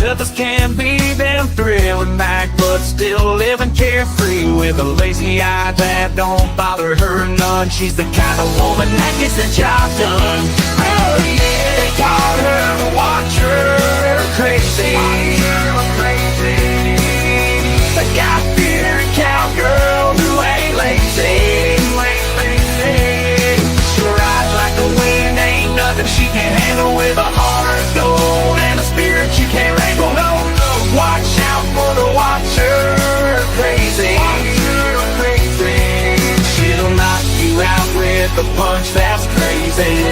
Tough as can be, them thrilling back, but still living carefree with a lazy eye that don't bother her none. She's the kind of woman that gets the job done. Oh yeah, they call her the watcher, crazy. The God-fearing cowgirl who ain't lazy. She rides like the wind, ain't nothing she can't handle, with a heart of gold and a spirit you can't wrangle. No, no, watch out for the watcher, crazy. She'll knock you out with a punch that's crazy.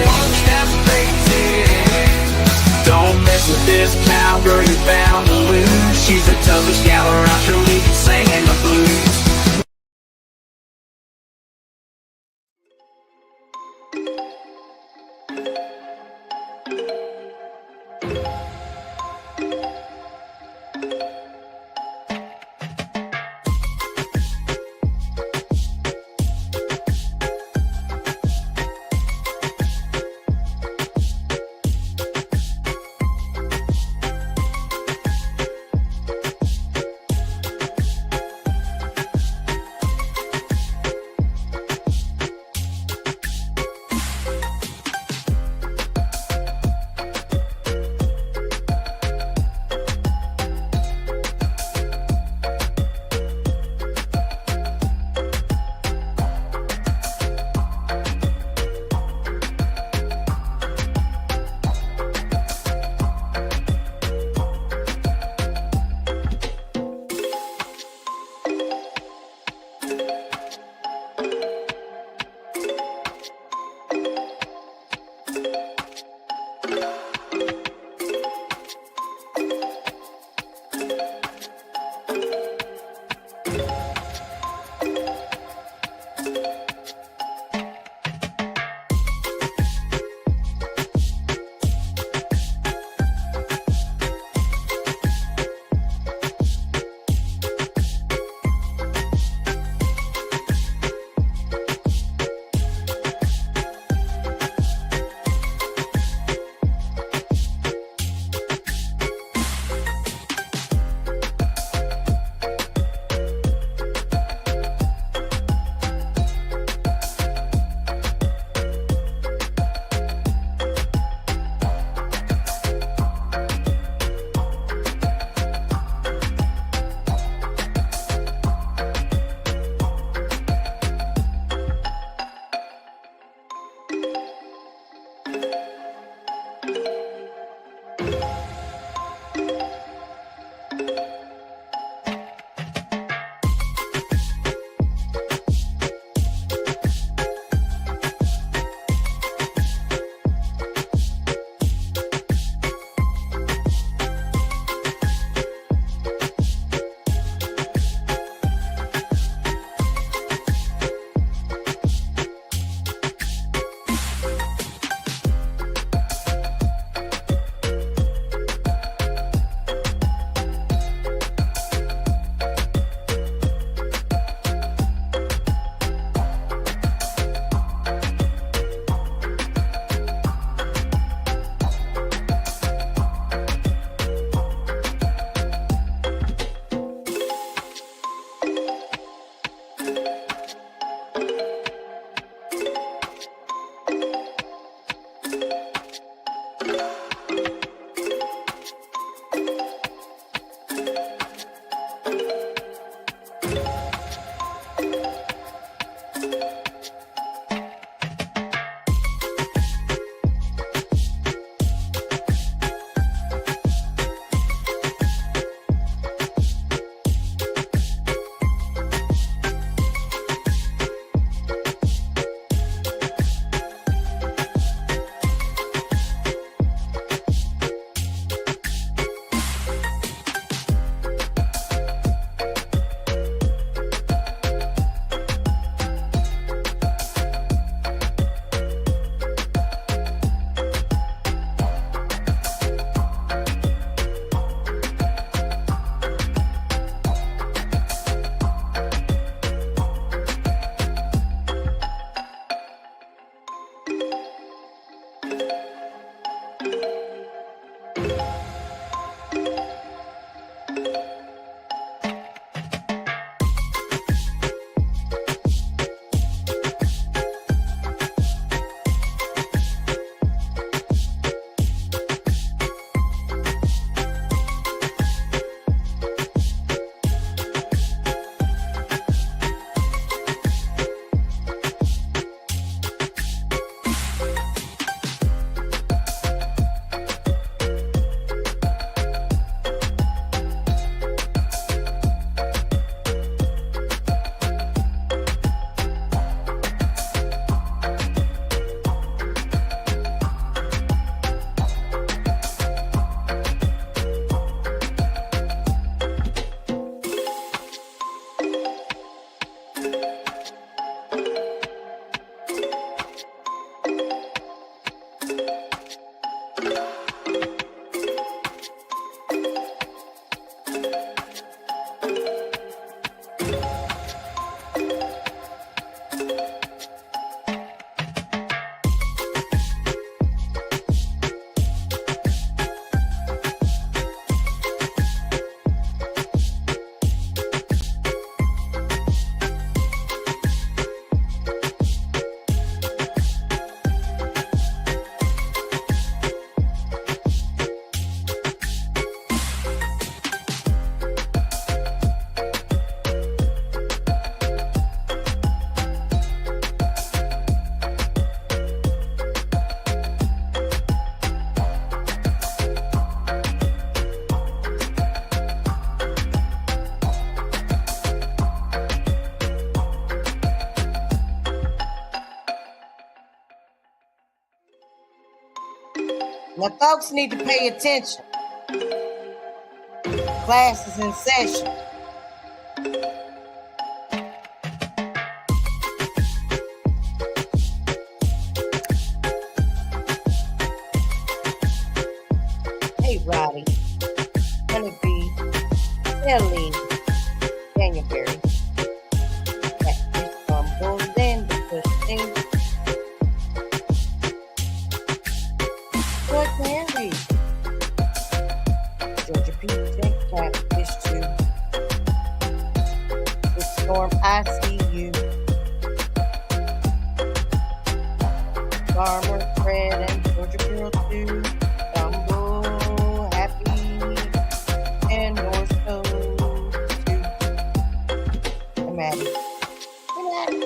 Now, folks need to pay attention. Class is in session. Hey, Roddy, Honeybee, Ellie, January. That stumbles in the pushing. What Mary? Georgia Peach, Catfish Too. The storm, I see you. Farmer Fred and Georgia Girl too. Dumbo, Happy, and North Coast too. And Maddie. And Maddie.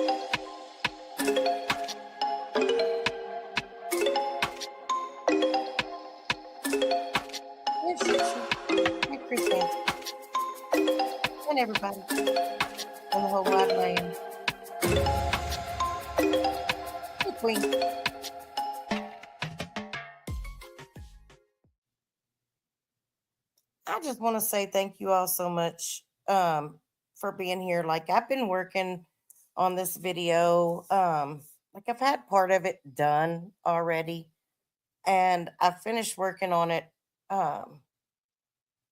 And Shishi. And Chris Hansen. And everybody. On the whole wide land. The Queen. I just want to say thank you all so much for being here. Like I've been working on this video. Like I've had part of it done already, and I finished working on it.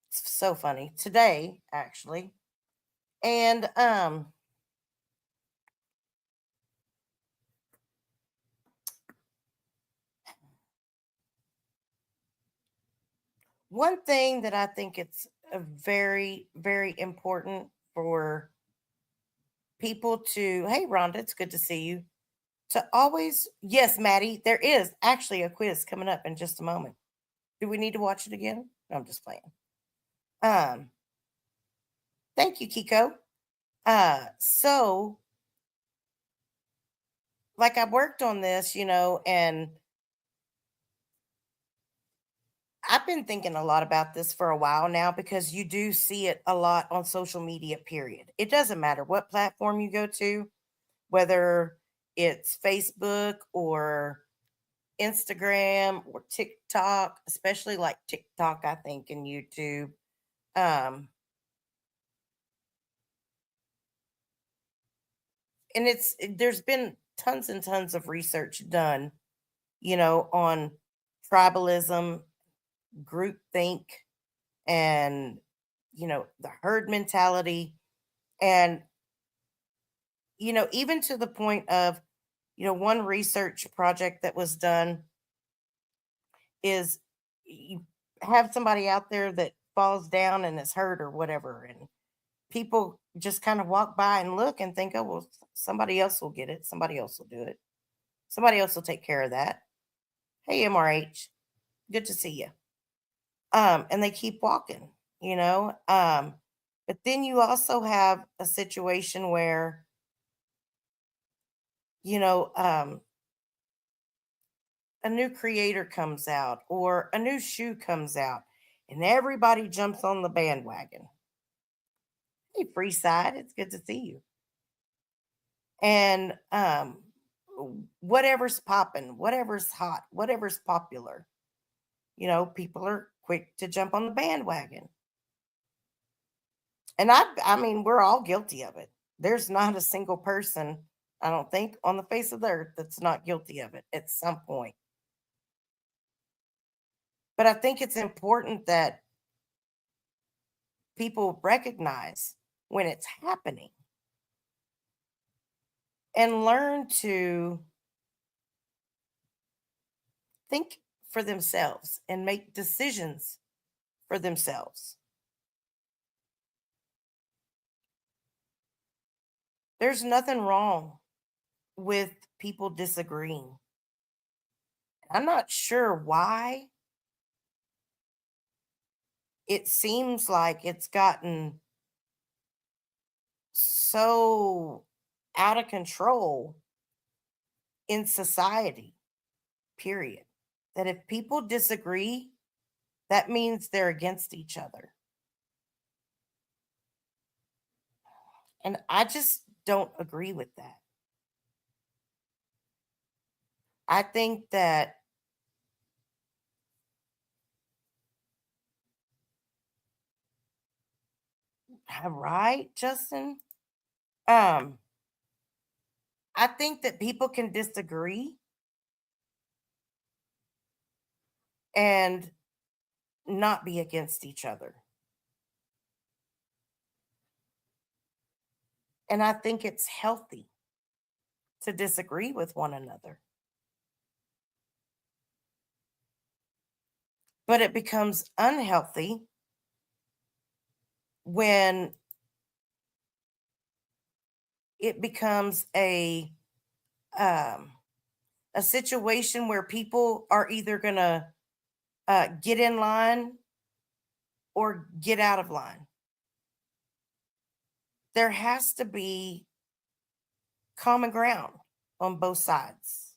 It's so funny today, actually, and one thing that I think it's a very, very important for people to, hey, Rhonda, it's good to see you. To always, yes, Maddie, there is actually a quiz coming up in just a moment. Do we need to watch it again? No, I'm just playing. Thank you, Kiko. So, like I worked on this, and I've been thinking a lot about this for a while now because you do see it a lot on social media, period. It doesn't matter what platform you go to, whether it's Facebook or Instagram or TikTok, especially like TikTok, I think, and YouTube. And there's been tons and tons of research done, on tribalism, groupthink, and the herd mentality, and even to the point of one research project that was done is you have somebody out there that falls down and is hurt or whatever, and people just kind of walk by and look and think, oh well, somebody else will get it, somebody else will do it, somebody else will take care of that. Hey, MRH, good to see you. And they keep walking, but then you also have a situation where a new creator comes out or a new shoe comes out and everybody jumps on the bandwagon. Hey, Freeside, it's good to see you. And whatever's popping, whatever's hot, whatever's popular, people are quick to jump on the bandwagon. And I mean, we're all guilty of it. There's not a single person, I don't think, on the face of the earth that's not guilty of it at some point. But I think it's important that people recognize when it's happening and learn to think for themselves and make decisions for themselves. There's nothing wrong with people disagreeing. I'm not sure why it seems like it's gotten so out of control in society, period. That if people disagree, that means they're against each other. And I just don't agree with that. I think that Right, Justin? Um, I think that people can disagree and not be against each other. And I think it's healthy to disagree with one another. But it becomes unhealthy when it becomes um, a situation where people are either going to get in line or get out of line. There has to be common ground on both sides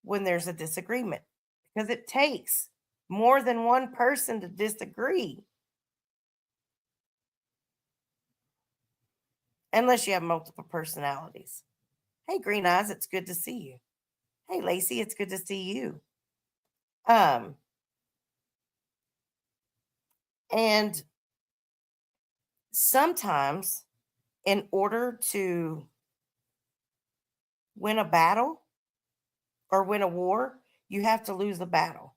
when there's a disagreement because it takes more than one person to disagree unless you have multiple personalities. Hey, Green Eyes, it's good to see you. Hey, Lacey, it's good to see you. Um, and sometimes, in order to win a battle or win a war, you have to lose a battle.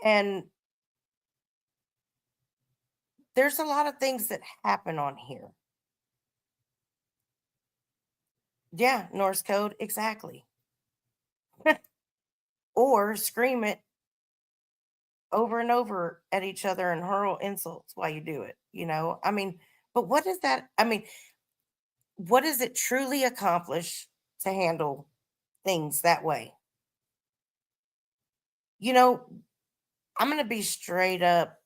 And there's a lot of things that happen on here. Yeah, Norse code, exactly. Or scream it over and over at each other and hurl insults while you do it. I mean, but what is that? I mean, what does it truly accomplish to handle things that way? You know, I'm going to be straight up,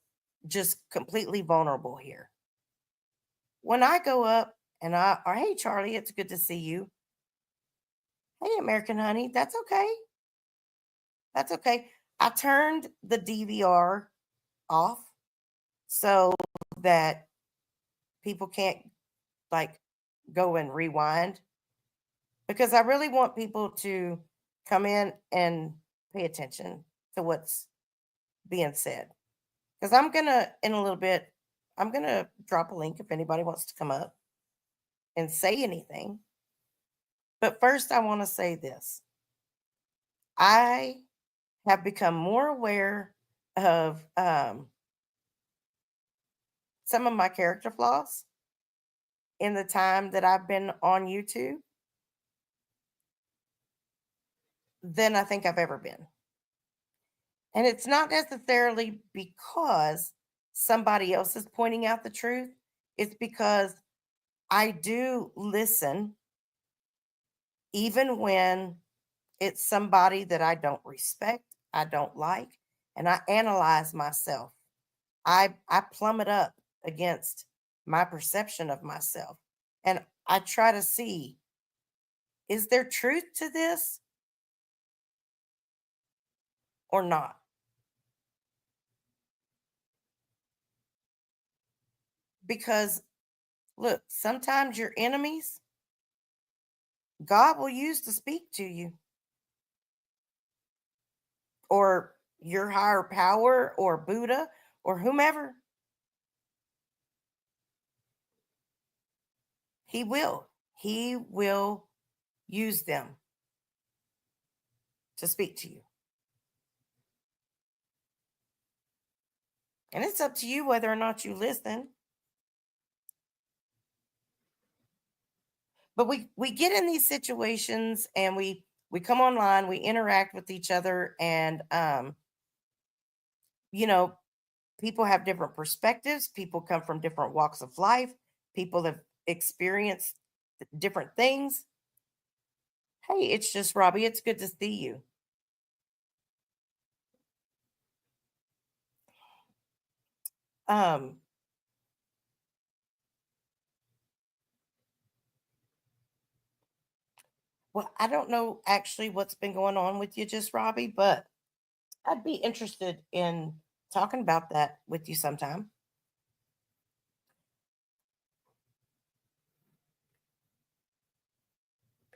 just completely vulnerable here. When I go up and or hey, Charlie, it's good to see you. Hey, American Honey, that's okay. That's okay. I turned the DVR off so that people can't like go and rewind because I really want people to come in and pay attention to what's being said. Because I'm going to, in a little bit, I'm going to drop a link if anybody wants to come up and say anything. But first, I want to say this. I have become more aware of some of my character flaws in the time that I've been on YouTube than I think I've ever been. And it's not necessarily because somebody else is pointing out the truth, it's because I do listen, even when it's somebody that I don't respect, I don't like, and I analyze myself. I plumb it up against my perception of myself. And I try to see, is there truth to this or not? Because look, sometimes your enemies, God will use to speak to you, or your higher power, or Buddha, or whomever. He will. He will use them to speak to you. And it's up to you whether or not you listen. But we get in these situations and we come online, we interact with each other, and you know, people have different perspectives, people come from different walks of life, people have experienced different things. Hey, it's just Robbie, it's good to see you. Um well, I don't know actually what's been going on with you, just Robbie, but I'd be interested in talking about that with you sometime.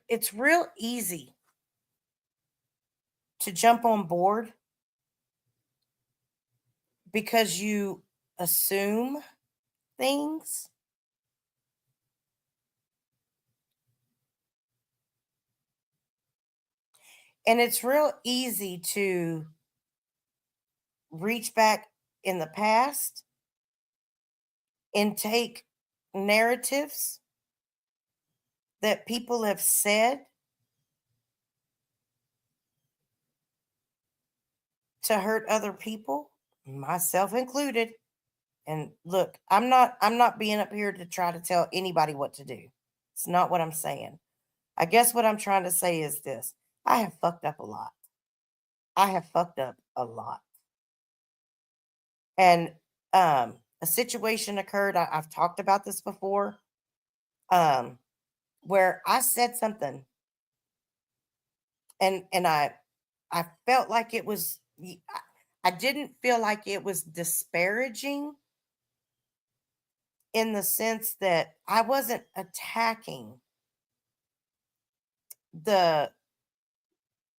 It's real easy to jump on board because you assume things. And it's real easy to reach back in the past and take narratives that people have said to hurt other people, myself included. And look, I'm not being up here to try to tell anybody what to do. It's not what I'm saying. I guess what I'm trying to say is this. I have fucked up a lot. I have fucked up a lot. And a situation occurred. I've talked about this before. Um, where I said something and I felt like it was I didn't feel like it was disparaging in the sense that I wasn't attacking the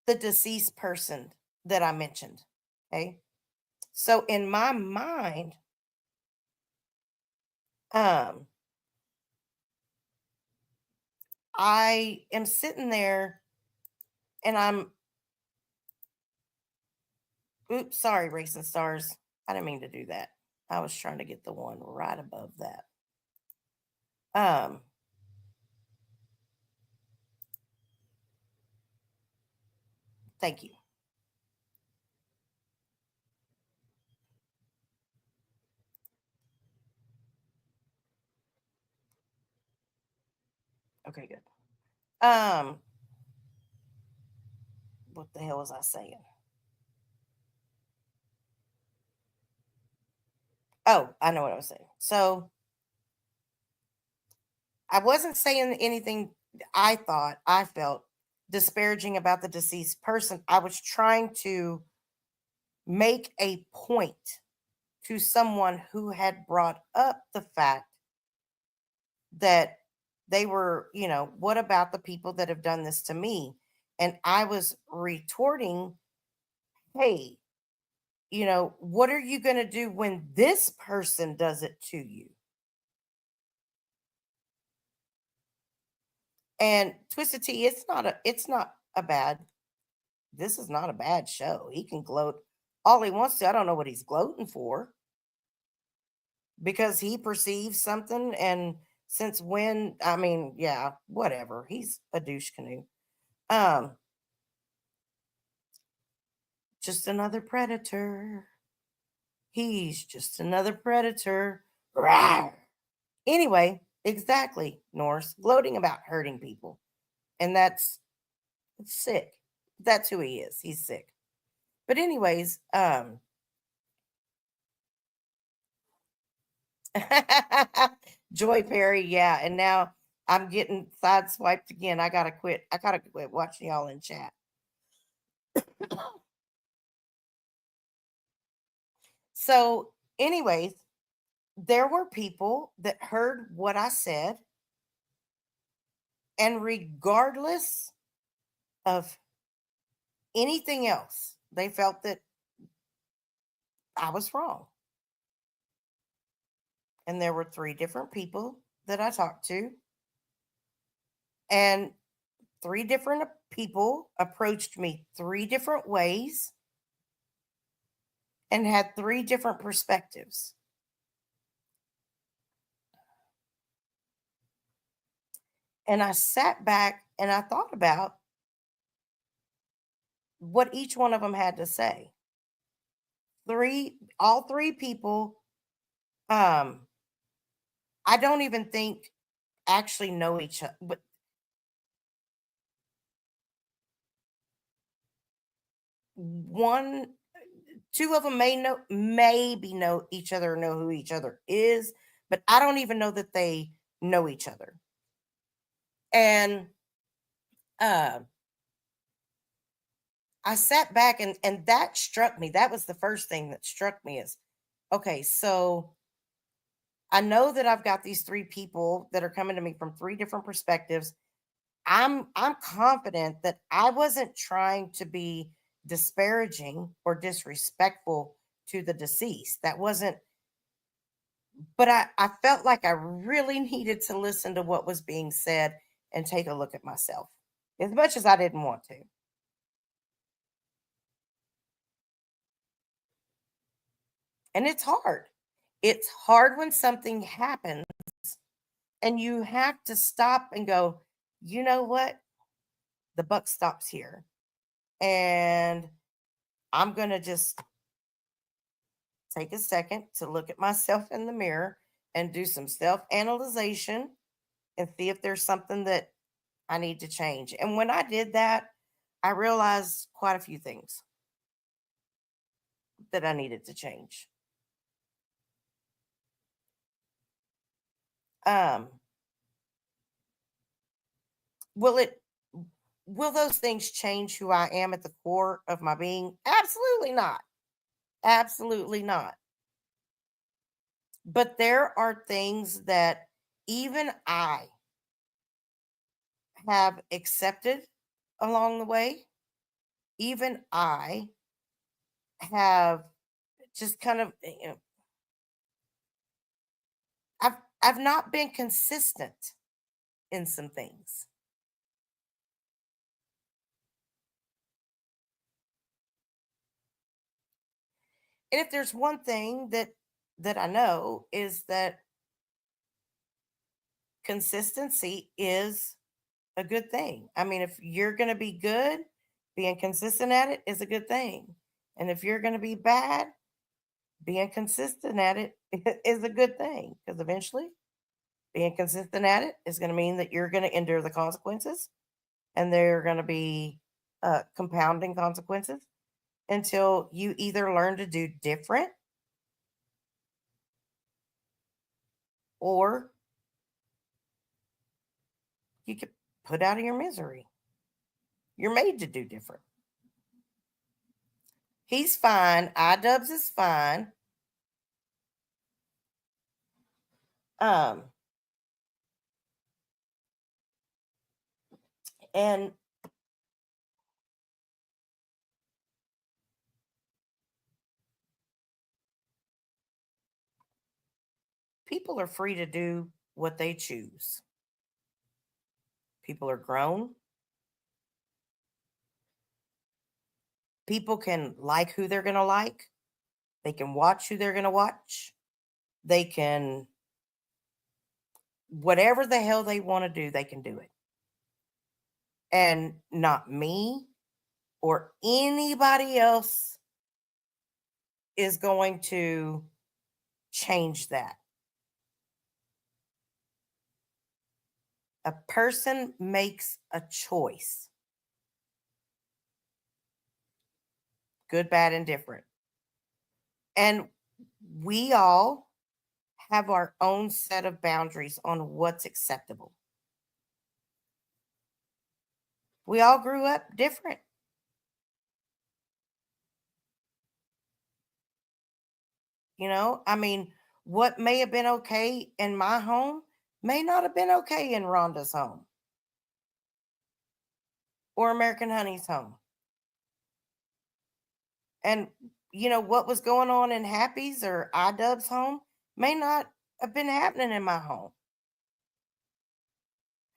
the deceased person that I mentioned. Okay. So in my mind, um, I am sitting there and oops, sorry, Racing Stars. I didn't mean to do that. I was trying to get the one right above that. Um, thank you. Okay, good. Um, what the hell was I saying? Oh, I know what I was saying. So I wasn't saying anything I felt disparaging about the deceased person. I was trying to make a point to someone who had brought up the fact that they were, what about the people that have done this to me? And I was retorting, hey, what are you going to do when this person does it to you? And Twisted Tea, it's not a bad, this is not a bad show. He can gloat all he wants to. I don't know what he's gloating for because he perceives something. And since when, I mean, yeah, whatever. He's a douche canoe. Um, just another predator. He's just another predator. Rawr. Anyway, exactly, Norse, gloating about hurting people. And that's sick. That's who he is. He's sick. But anyways, Joy Perry, yeah. And now I'm getting sideswiped again. I gotta quit. I gotta quit watching y'all in chat. So, anyways, there were people that heard what I said, and regardless of anything else, they felt that I was wrong. And there were three different people that I talked to, and three different people approached me three different ways and had three different perspectives. And I sat back and I thought about what each one of them had to say. All three people, um, I don't even think actually know each other, but one, two of them maybe know each other or know who each other is, but I don't even know that they know each other. And uh, I sat back and that struck me. That was the first thing that struck me is, okay, so I know that I've got these three people that are coming to me from three different perspectives. I'm confident that I wasn't trying to be disparaging or disrespectful to the deceased. That wasn't, but I felt like I really needed to listen to what was being said and take a look at myself as much as I didn't want to. And it's hard. It's hard when something happens and you have to stop and go, you know what? The buck stops here. And I'm going to just take a second to look at myself in the mirror and do some self analyzation and see if there's something that I need to change. And when I did that, I realized quite a few things that I needed to change. Um, will it will those things change who I am at the core of my being? Absolutely not. Absolutely not. But there are things that even I have accepted along the way. Even I have just kind of, I've not been consistent in some things. And if there's one thing that I know is that consistency is a good thing. I mean, if you're going to be good, being consistent at it is a good thing. And if you're going to be bad, being consistent at it is a good thing because eventually being consistent at it is going to mean that you're going to endure the consequences and they're going to be compounding consequences until you either learn to do different or you get put out of your misery. You're made to do different. He's fine. iDubbbz is fine. Um, and people are free to do what they choose. People are grown. People can like who they're going to like. They can watch who they're going to watch. They can, whatever the hell they want to do, they can do it. And not me or anybody else is going to change that. A person makes a choice, good, bad, and different. And we all have our own set of boundaries on what's acceptable. We all grew up different. I mean, what may have been okay in my home may not have been okay in Rhonda's home or American Honey's home. And, what was going on in Happy's or iDubbbz's home may not have been happening in my home.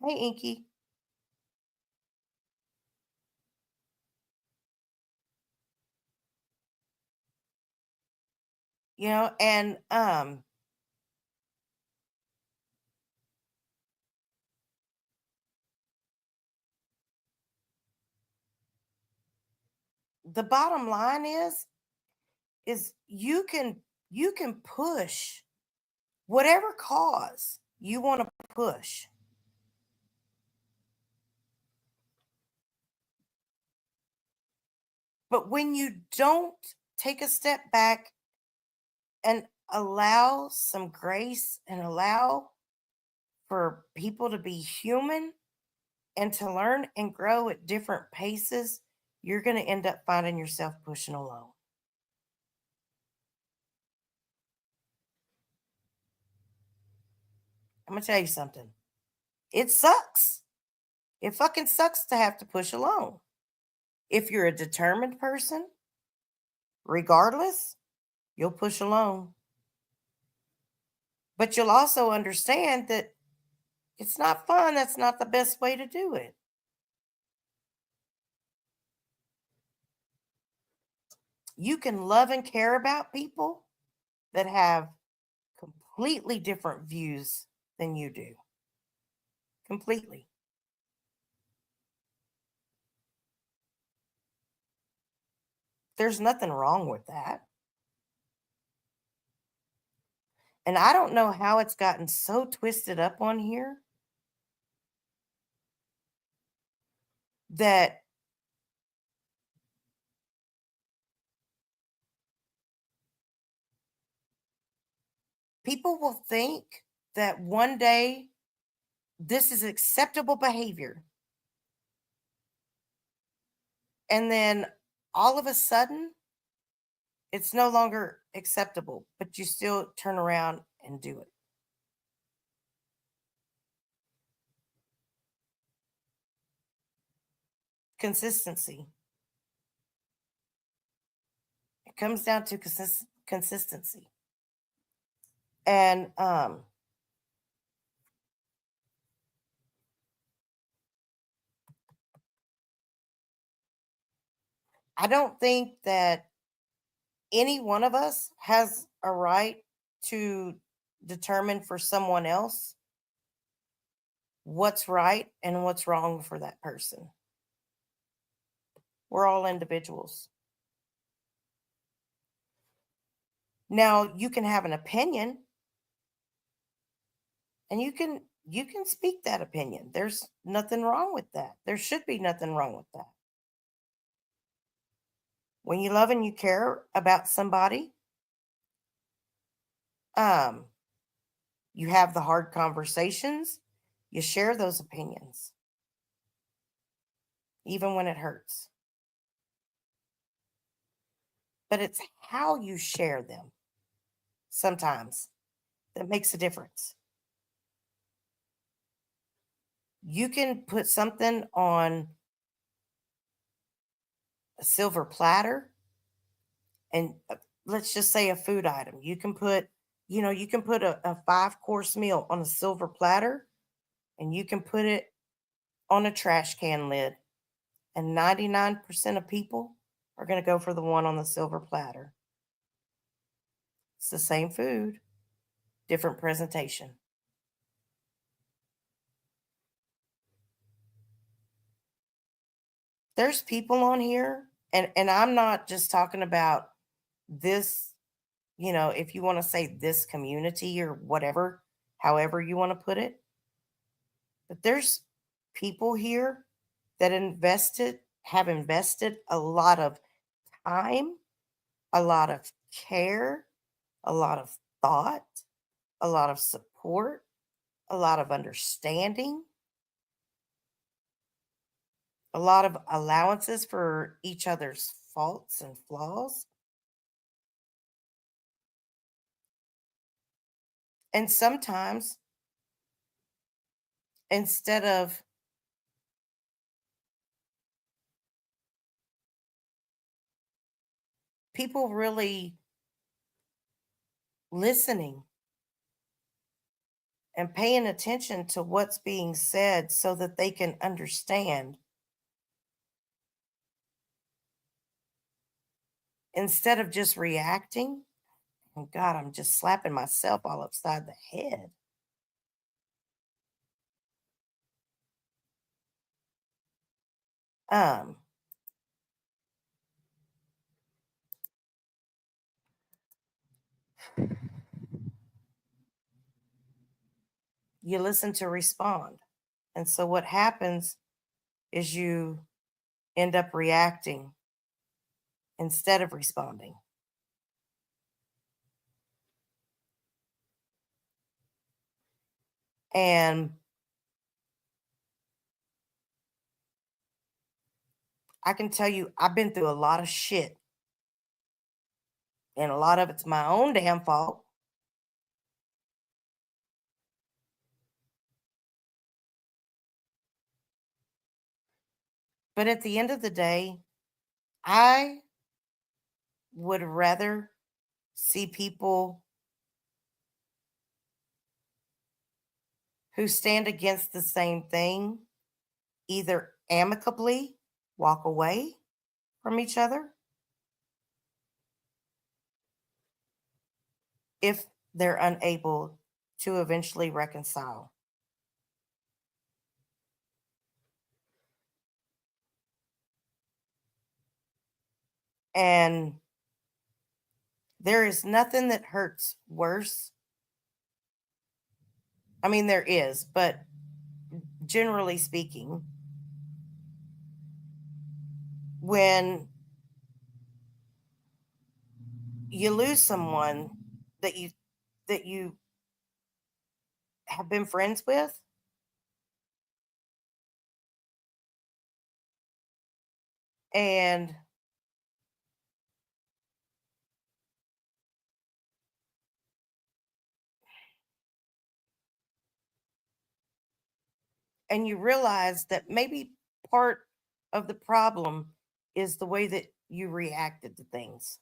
Hey, Inky. And the bottom line is you can push whatever cause you want to push. But when you don't take a step back and allow some grace and allow for people to be human and to learn and grow at different paces, you're going to end up finding yourself pushing alone. I'm going to tell you something. It sucks. It fucking sucks to have to push alone. If you're a determined person, regardless, You'll push alone. But you'll also understand that it's not fun. That's not the best way to do it. You can love and care about people that have completely different views than you do. Completely. There's nothing wrong with that. And I don't know how it's gotten so twisted up on here that people will think that one day this is acceptable behavior. And then all of a sudden, it's no longer acceptable, but you still turn around and do it. Consistency. It comes down to consistency. And I don't think that any one of us has a right to determine for someone else what's right and what's wrong for that person. We're all individuals. Now, you can have an opinion and you can speak that opinion. There's nothing wrong with that. There should be nothing wrong with that. When you love and you care about somebody, um you have the hard conversations, you share those opinions even when it hurts. But it's how you share them sometimes that makes a difference. You can put something on a silver platter and let's just say a food item. You can put a 5-course meal on a silver platter and you can put it on a trash can lid. And 99% of people are going to go for the one on the silver platter. It's the same food, different presentation. There's people on here, and I'm not just talking about this, if you want to say this community or whatever, however you want to put it. But there's people here that have invested a lot of time, a lot of care, a lot of thought, a lot of support, a lot of understanding, a lot of allowances for each other's faults and flaws. And sometimes, instead of people really listening and paying attention to what's being said so that they can understand, instead of just reacting, oh God, I'm just slapping myself all upside the head. Um, you listen to respond. And so what happens is you end up reacting instead of responding. And I can tell you, I've been through a lot of shit, and a lot of it's my own damn fault. But at the end of the day, I would rather see people who stand against the same thing either amicably walk away from each other if they're unable to eventually reconcile. And there is nothing that hurts worse. I mean, there is, but generally speaking, when you lose someone that you have been friends with, and you realize that maybe part of the problem is the way that you reacted to things.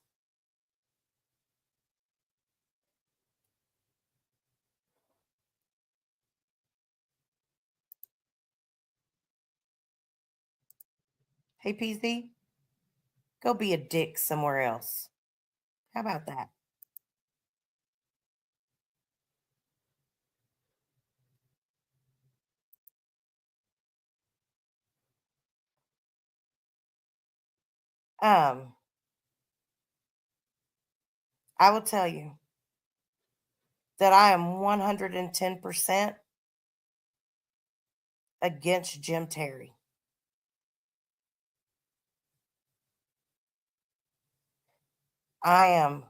Hey, PZ, go be a dick somewhere else. How about that? Um, I will tell you that I am 110% against Jim Terry. I am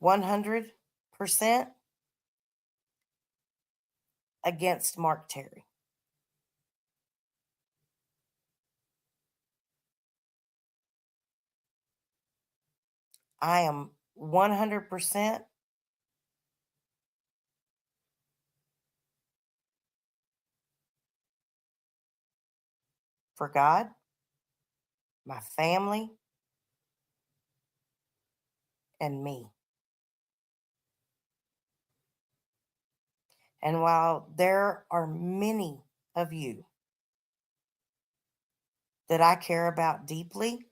100% against Mark Terry. I am 100% for God, my family, and me. And while there are many of you that I care about deeply,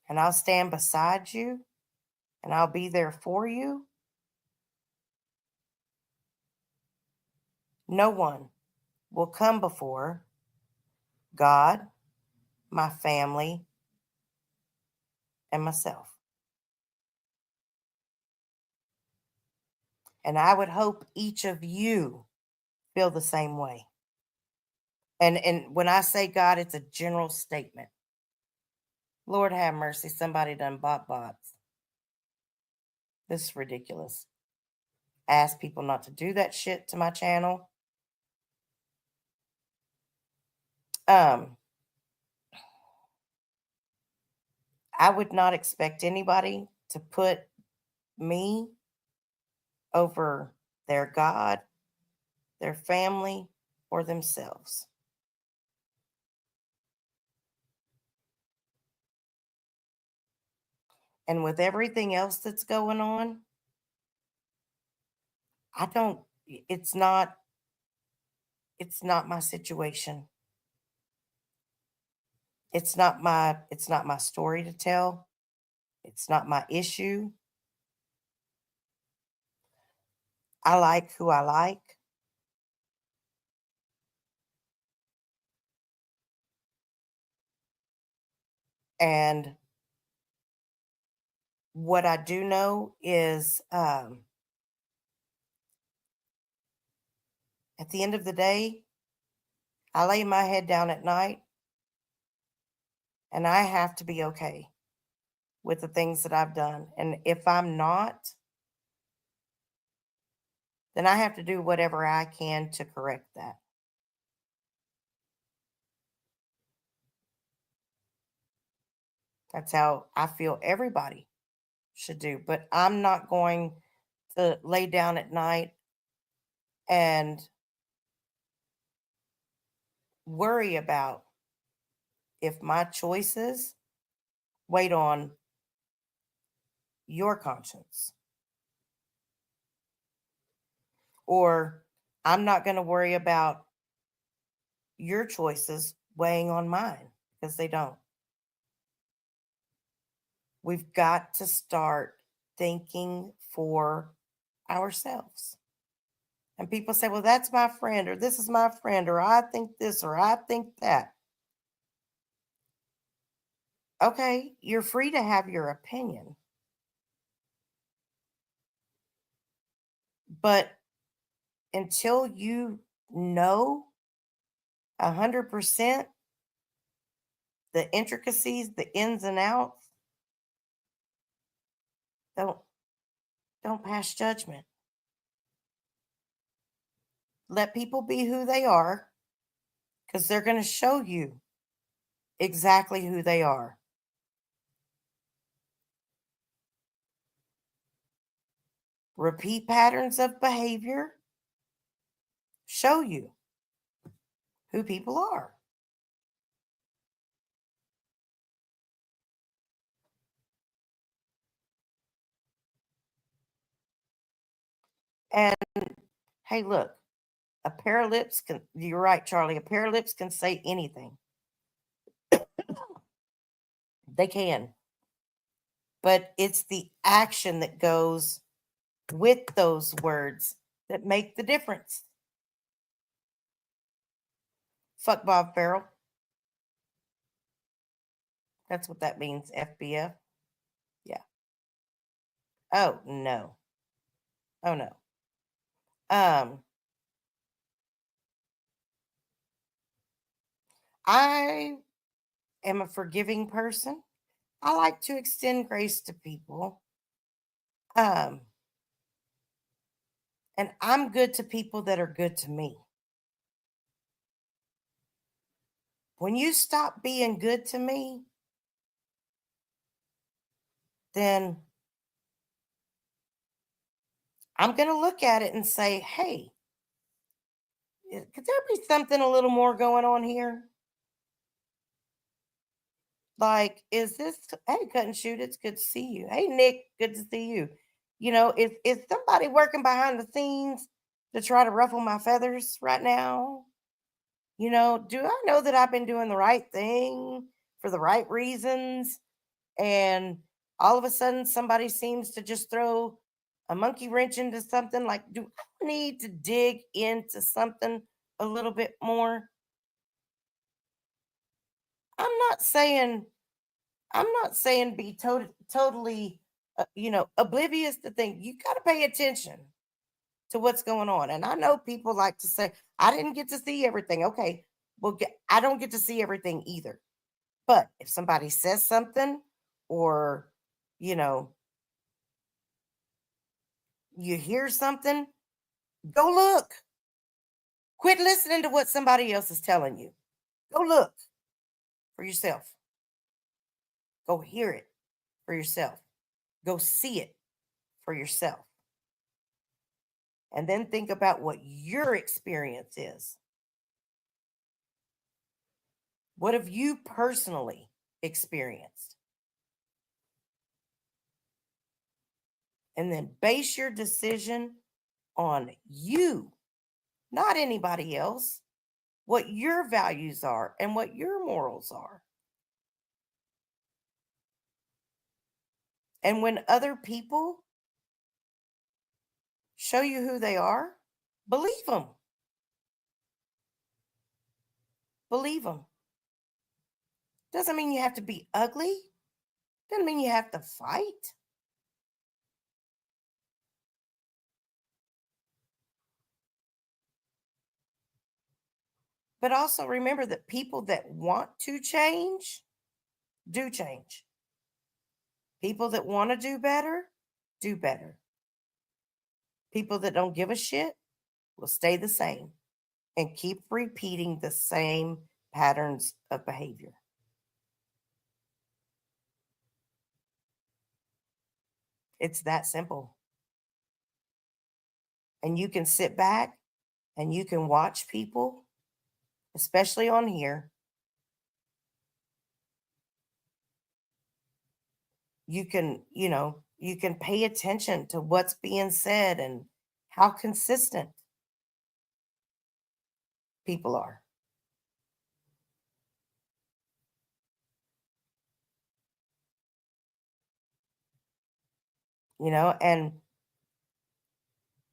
and I'll stand beside you and I'll be there for you, no one will come before God, my family, and myself. And I would hope each of you feel the same way. And when I say God, it's a general statement. Lord have mercy, somebody done bought bots. This is ridiculous. I ask people not to do that shit to my channel. I would not expect anybody to put me over their God, their family, or themselves. And with everything else that's going on, it's not my situation. It's not my story to tell. It's not my issue. I like who I like. And what I do know is at the end of the day, I lay my head down at night and I have to be okay with the things that I've done. And if I'm not, then I have to do whatever I can to correct that. That's how I feel everybody should do. But I'm not going to lay down at night and worry about if my choices weight on your conscience. Or I'm not going to worry about your choices weighing on mine, because they don't. We've got to start thinking for ourselves. And people say, well, that's my friend, or this is my friend, or I think this, or I think that. Okay, you're free to have your opinion. But until you know 100% the intricacies, the ins and outs, don't pass judgment. Let people be who they are, because they're going to show you exactly who they are. Repeat patterns of behavior show you who people are. And hey, look, a pair of lips can, you're right, Charlie, a pair of lips can say anything. They can. But it's the action that goes with those words that make the difference. Fuck Bob Farrell. That's what that means, FBF. Yeah. Oh, no. Oh, no. I am a forgiving person. I like to extend grace to people. And I'm good to people that are good to me. When you stop being good to me, then I'm going to look at it and say, hey, could there be something a little more going on here? Like, is this, hey, Cut and Shoot, it's good to see you. Hey, Nick, good to see you. You know, is somebody working behind the scenes to try to ruffle my feathers right now? You know, do I know that I've been doing the right thing for the right reasons? And all of a sudden, somebody seems to just throw a monkey wrench into something. Like, do I need to dig into something a little bit more? I'm not saying be totally, oblivious to things. You got to pay attention to what's going on. And I know people like to say, I didn't get to see everything. Okay, well, I don't get to see everything either. But if somebody says something, or, you know, you hear something, go look. Quit listening to what somebody else is telling you. Go look for yourself. Go hear it for yourself. Go see it for yourself. And then think about what your experience is. What have you personally experienced? And then base your decision on you, not anybody else, what your values are and what your morals are. And when other people show you who they are, believe them. Believe them. Doesn't mean you have to be ugly. Doesn't mean you have to fight. But also remember that people that want to change do change. People that want to do better do better. People that don't give a shit will stay the same and keep repeating the same patterns of behavior. It's that simple. And you can sit back and you can watch people, especially on here, you can, you can pay attention to what's being said and how consistent people are. And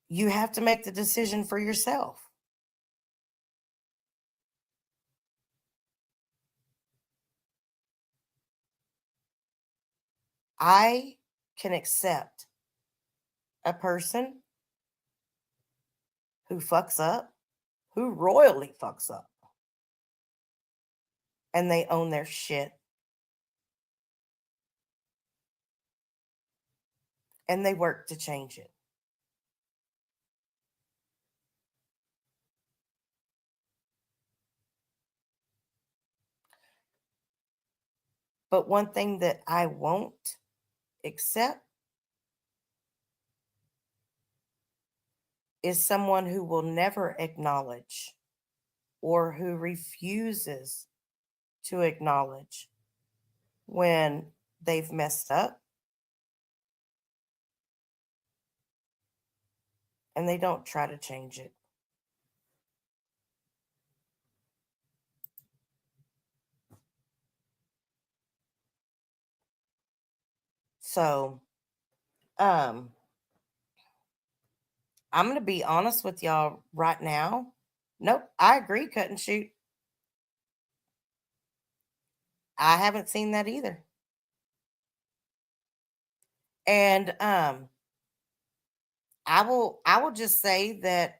you have to make the decision for yourself. I can accept a person who fucks up, who royally fucks up, and they own their shit and they work to change it. But one thing that I won't accept is someone who will never acknowledge or who refuses to acknowledge when they've messed up and they don't try to change it. So, I'm going to be honest with y'all right now. Nope, I agree, cut and shoot. I haven't seen that either. And I will just say that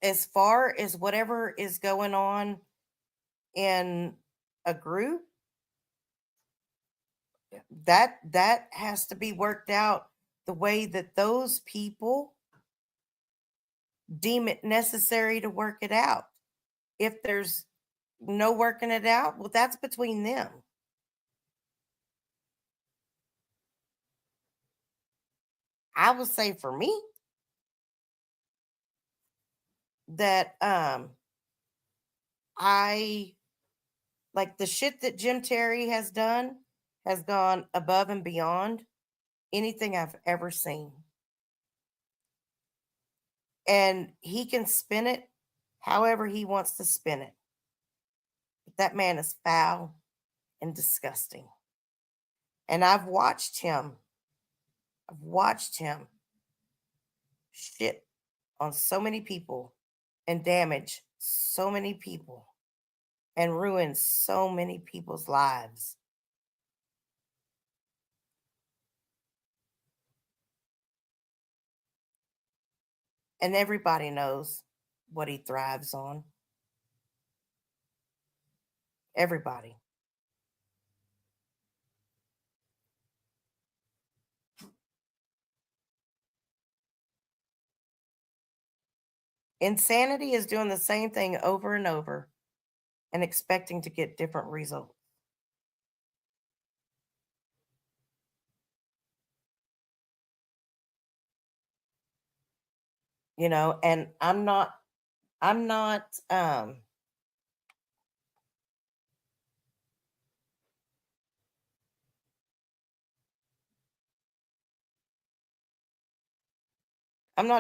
as far as whatever is going on in a group, that has to be worked out the way that those people deem it necessary to work it out. If there's no working it out, well, that's between them. I will say for me that I like the shit that Jim Terry has done has gone above and beyond anything I've ever seen. And he can spin it however he wants to spin it. But that man is foul and disgusting. And I've watched him shit on so many people and damage so many people and ruin so many people's lives. And everybody knows what he thrives on. Everybody. Insanity is doing the same thing over and over and expecting to get different results. And I'm not I'm not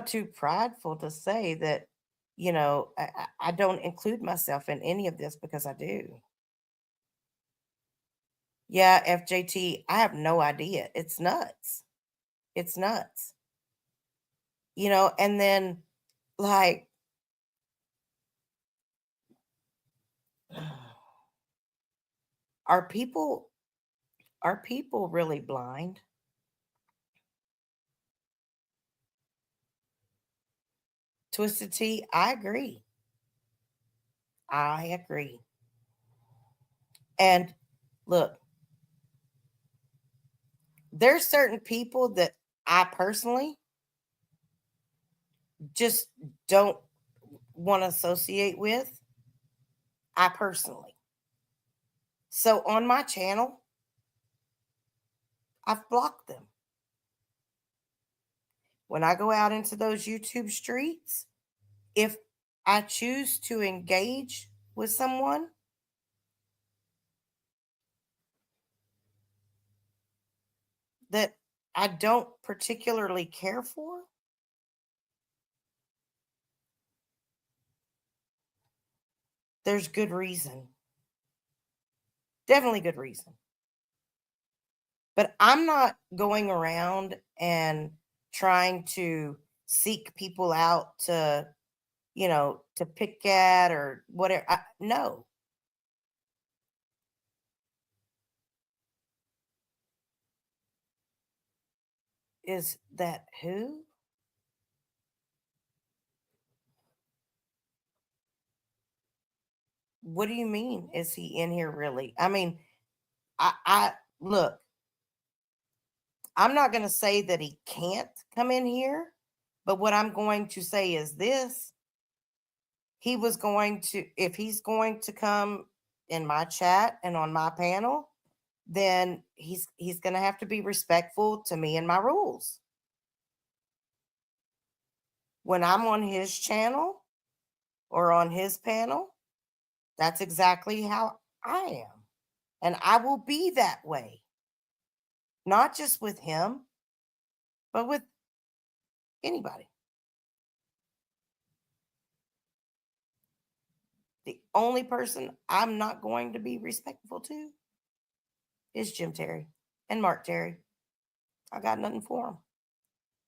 too prideful to say that, I don't include myself in any of this because I do. Yeah, FJT, I have no idea. It's nuts. It's nuts. And then like are people really blind? Twisted Tea, I agree. I agree. And look, there's certain people that I personally just don't want to associate with. I personally. So on my channel, I've blocked them. When I go out into those YouTube streets, if I choose to engage with someone, that I don't particularly care for, there's good reason. Definitely good reason. But I'm not going around and trying to seek people out to, to pick at or whatever. No. Is that who? What do you mean? Is he in here really? I mean, I look, I'm not going to say that he can't come in here, but what I'm going to say is this. He was going to, if he's going to come in my chat and on my panel, then he's going to have to be respectful to me and my rules. When I'm on his channel or on his panel, that's exactly how I am. And I will be that way. Not just with him, but with anybody. The only person I'm not going to be respectful to is Jim Terry and Mark Terry. I got nothing for them.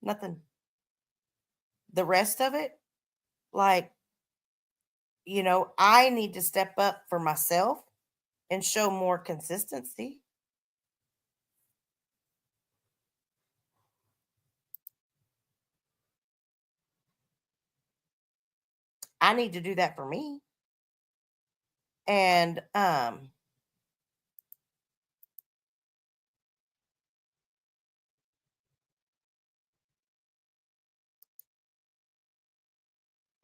Nothing. The rest of it, like, I need to step up for myself and show more consistency. I need to do that for me. And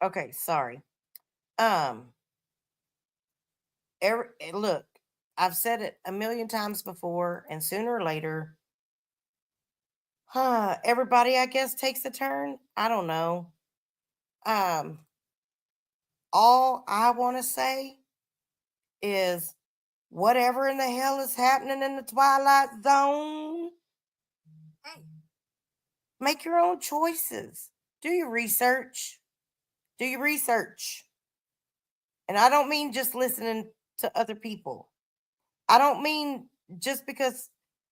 okay, sorry. Look, I've said it a million times before, and sooner or later, everybody, I guess, takes a turn. I don't know. Um, all I want to say is whatever in the hell is happening in the Twilight Zone, make your own choices. Do your research. Do your research. And I don't mean just listening to other people. I don't mean just because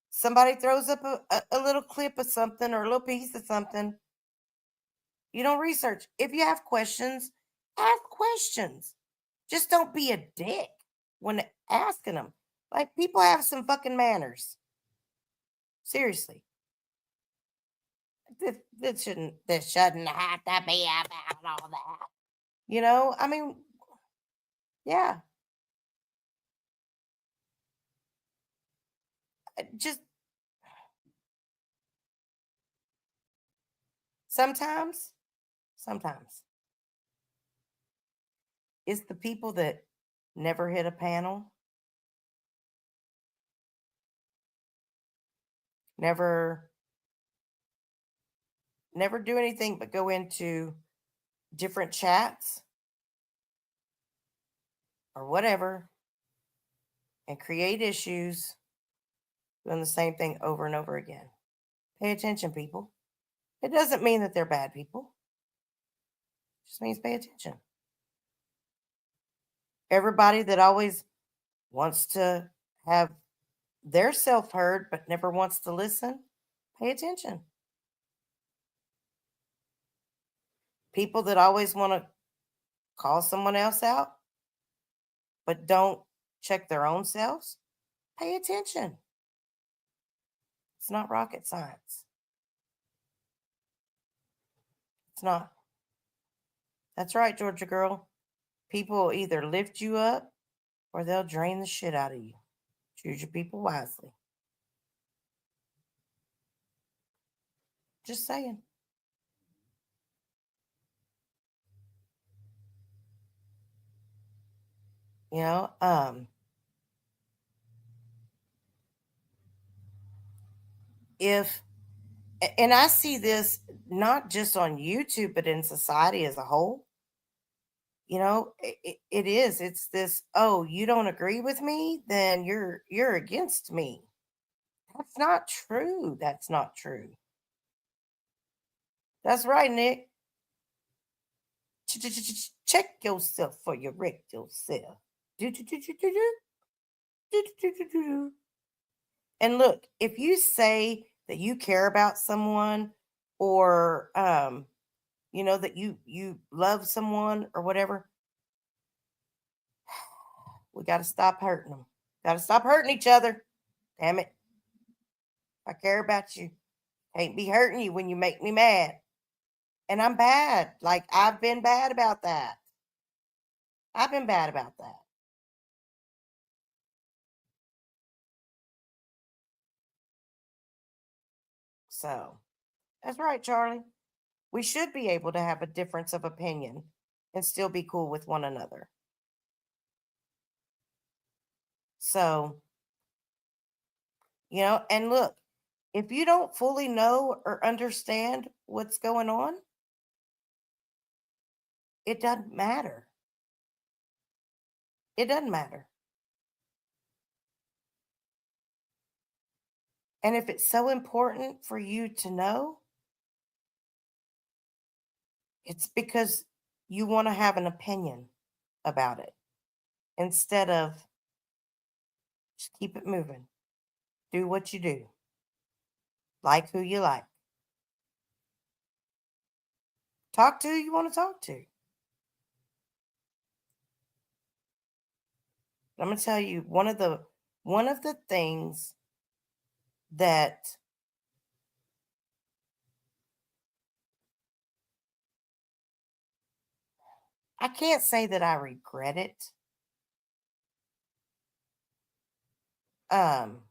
somebody throws up a little clip of something or a little piece of something, you don't research. If you have questions, ask questions. Just don't be a dick when asking them. Like, people have some fucking manners. Seriously. This shouldn't have to be about all that. I mean, yeah. Just sometimes it's the people that never hit a panel, never do anything but go into different chats or whatever and create issues doing the same thing over and over again. Pay attention, people. It doesn't mean that they're bad people. It just means pay attention. Everybody that always wants to have their self heard but never wants to listen, pay attention. People that always want to call someone else out but don't check their own selves, pay attention. It's not rocket science. It's not. That's right, Georgia girl. People will either lift you up or they'll drain the shit out of you. Choose your people wisely. Just saying. You know, if and I see this not just on YouTube but in society as a whole. It is. It's this, oh, you don't agree with me, then you're against me. That's not true. That's not true. That's right, Nick. Check yourself for you wrecked yourself. Do, do, do, do, do, do. Do, do, do, do, do. And look, if you say that you care about someone or that you love someone or whatever, we got to stop hurting them. Got to stop hurting each other. Damn it. I care about you. Can't be hurting you when you make me mad. And I'm bad. Like I've been bad about that. I've been bad about that. So that's right, Charlie. We should be able to have a difference of opinion and still be cool with one another. So, and look, if you don't fully know or understand what's going on, it doesn't matter. It doesn't matter. And if it's so important for you to know, it's because you want to have an opinion about it instead of just keep it moving. Do what you do. Like who you like. Talk to who you want to talk to. I'm going to tell you one of the things that I can't say that I regret it. Um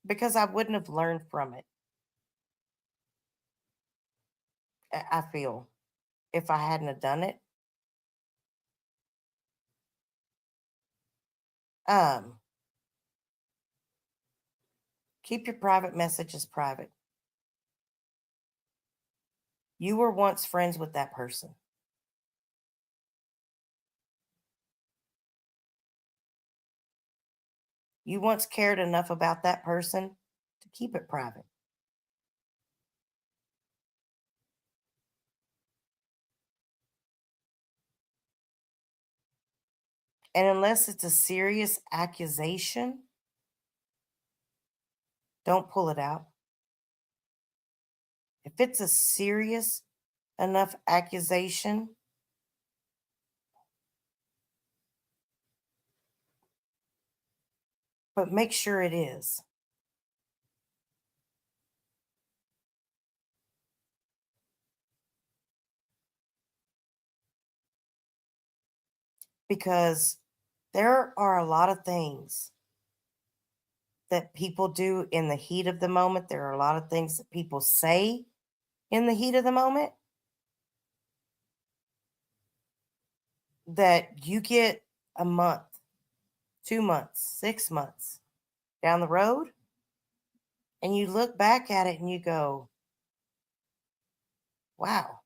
because I wouldn't have learned from it. I feel if I hadn't have done it. Um keep your private messages private. You were once friends with that person. You once cared enough about that person to keep it private. And unless it's a serious accusation, don't pull it out. If it's a serious enough accusation, but make sure it is. Because there are a lot of things that people do in the heat of the moment. There are a lot of things that people say in the heat of the moment that you get a month, 2 months, 6 months down the road, and you look back at it and you go, wow,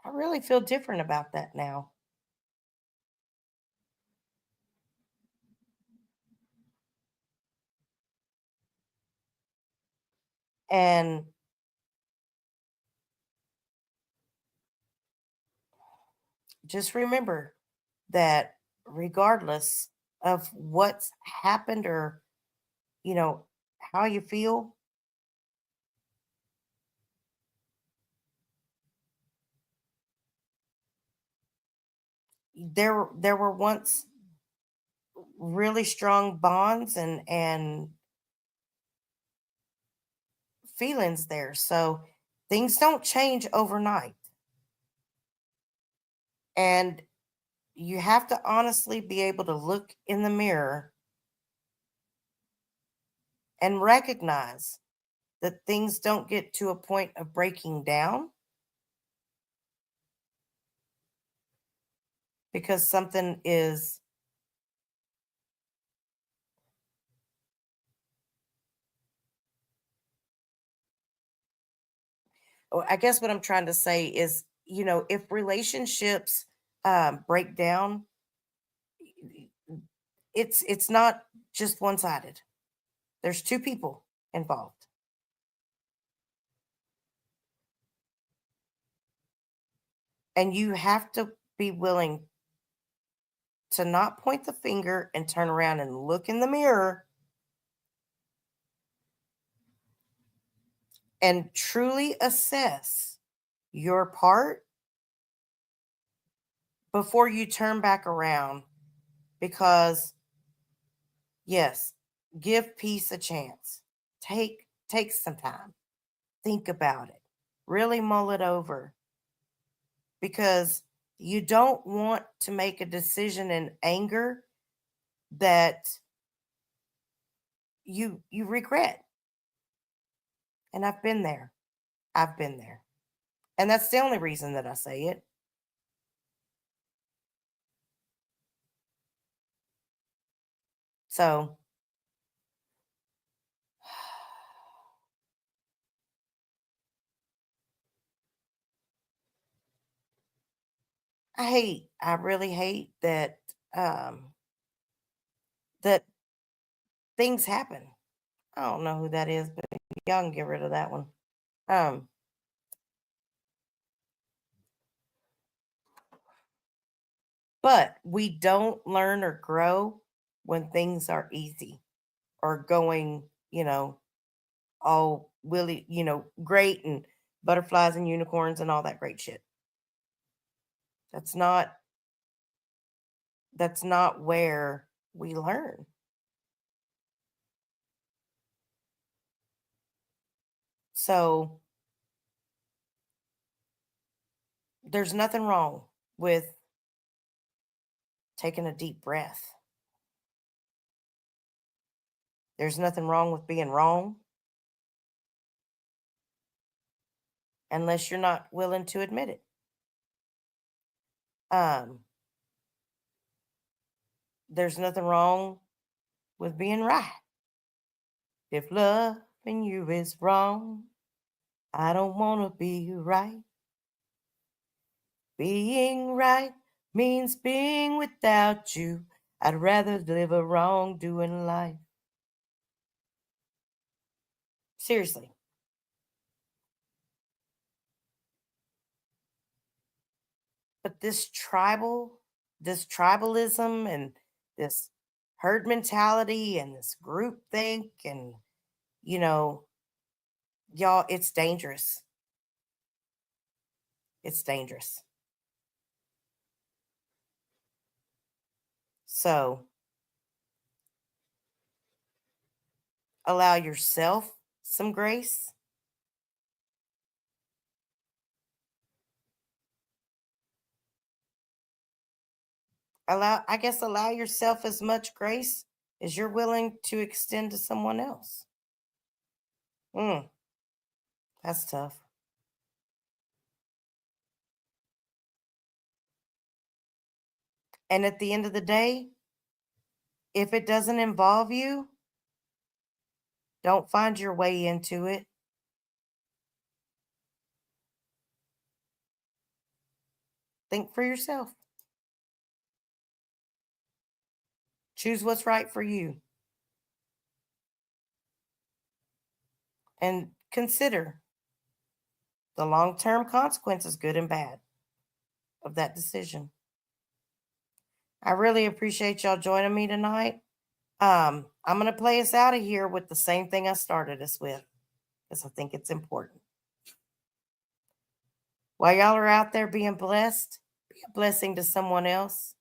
I really feel different about that now. And just remember that regardless of what's happened or, you know, how you feel, there were once really strong bonds and feelings there. So things don't change overnight. And you have to honestly be able to look in the mirror and recognize that things don't get to a point of breaking down because something is, I guess what I'm trying to say is, if relationships break down, it's not just one-sided. There's two people involved. And you have to be willing to not point the finger and turn around and look in the mirror and truly assess your part before you turn back around. Because yes, give peace a chance. Take some time. Think about it. Really mull it over. Because you don't want to make a decision in anger that you regret. And I've been there. And that's the only reason that I say it. So I really hate that that things happen. I don't know who that is, but y'all can get rid of that one. But we don't learn or grow when things are easy or going, all willy, great and butterflies and unicorns and all that great shit. That's not where we learn. So there's nothing wrong with taking a deep breath. There's nothing wrong with being wrong unless you're not willing to admit it. There's nothing wrong with being right. If loving you is wrong, I don't want to be right. Being right means being without you. I'd rather live a wrongdoing life. Seriously. But this tribalism and this herd mentality and this groupthink and, y'all, it's dangerous. It's dangerous. So allow yourself some grace. Allow yourself as much grace as you're willing to extend to someone else. That's tough. And at the end of the day, if it doesn't involve you, don't find your way into it. Think for yourself. Choose what's right for you. And consider the long-term consequences, good and bad, of that decision. I really appreciate y'all joining me tonight. I'm going to play us out of here with the same thing I started us with, because I think it's important. While y'all are out there being blessed, be a blessing to someone else.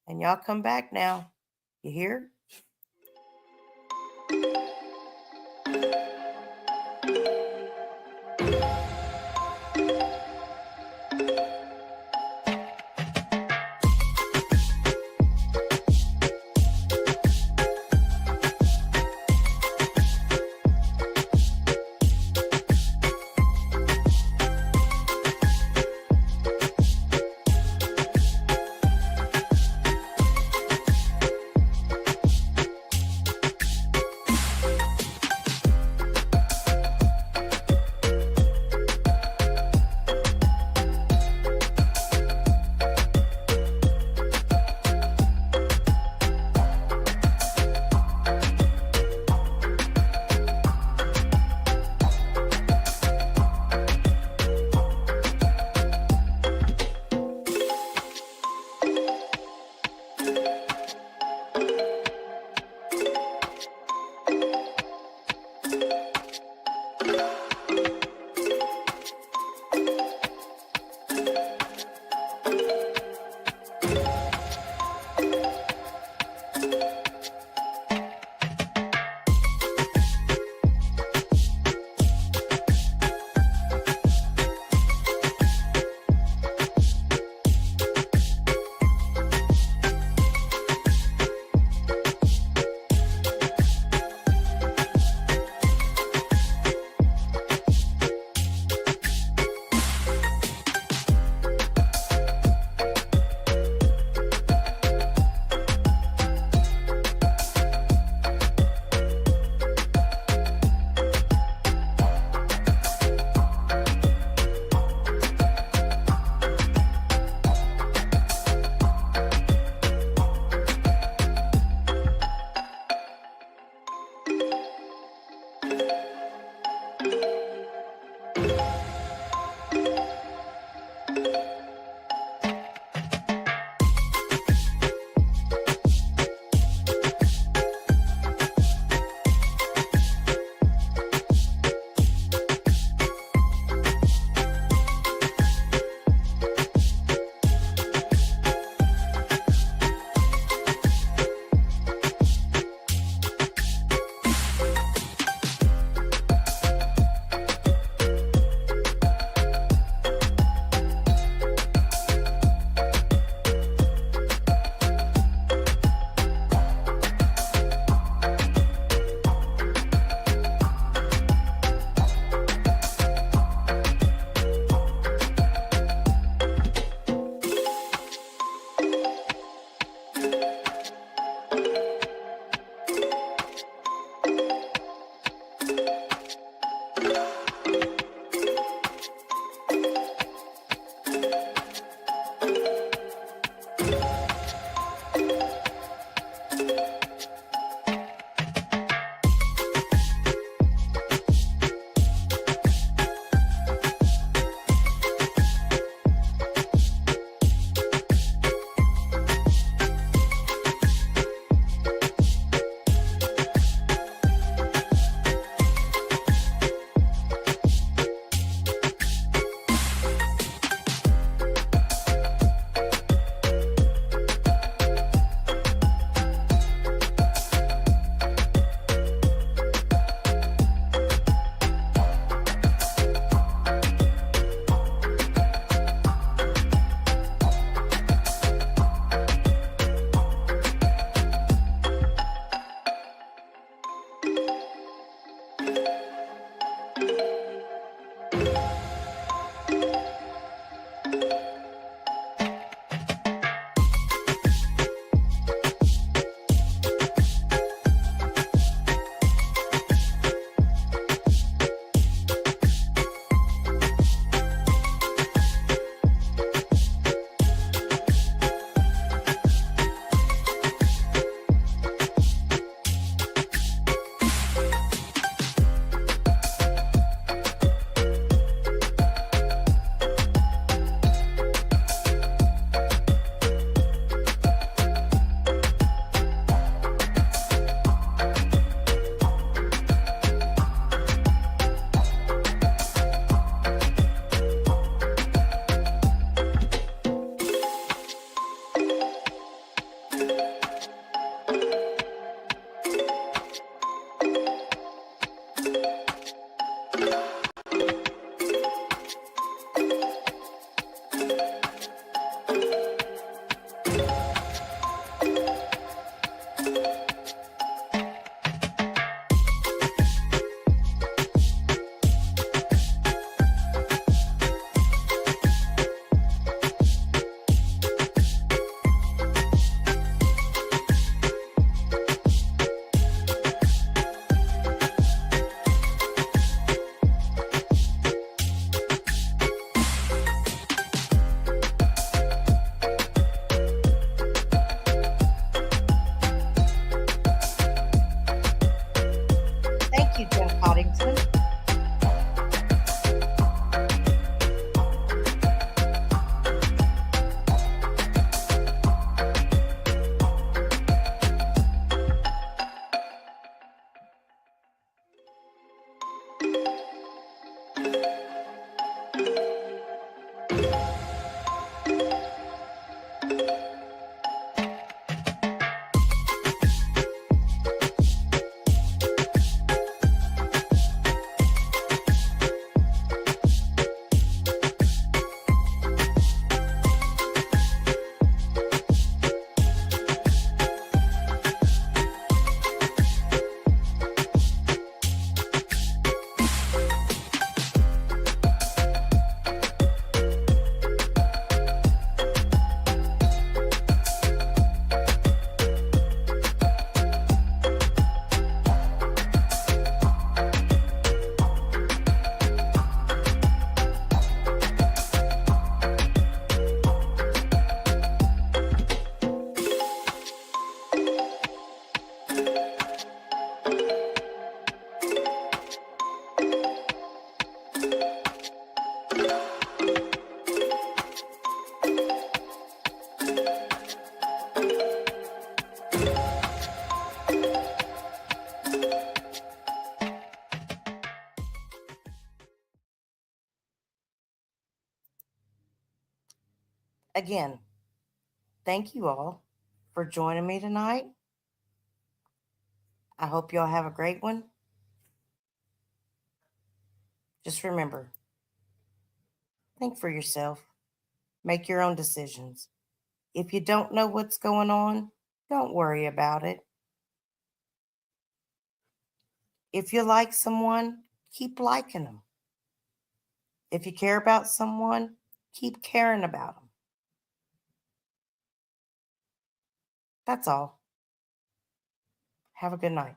And y'all come back now. You hear? again, thank you all for joining me tonight. I hope y'all have a great one. Just remember, think for yourself, make your own decisions. If you don't know what's going on, don't worry about it. If you like someone, keep liking them. If you care about someone, keep caring about them. That's all. Have a good night.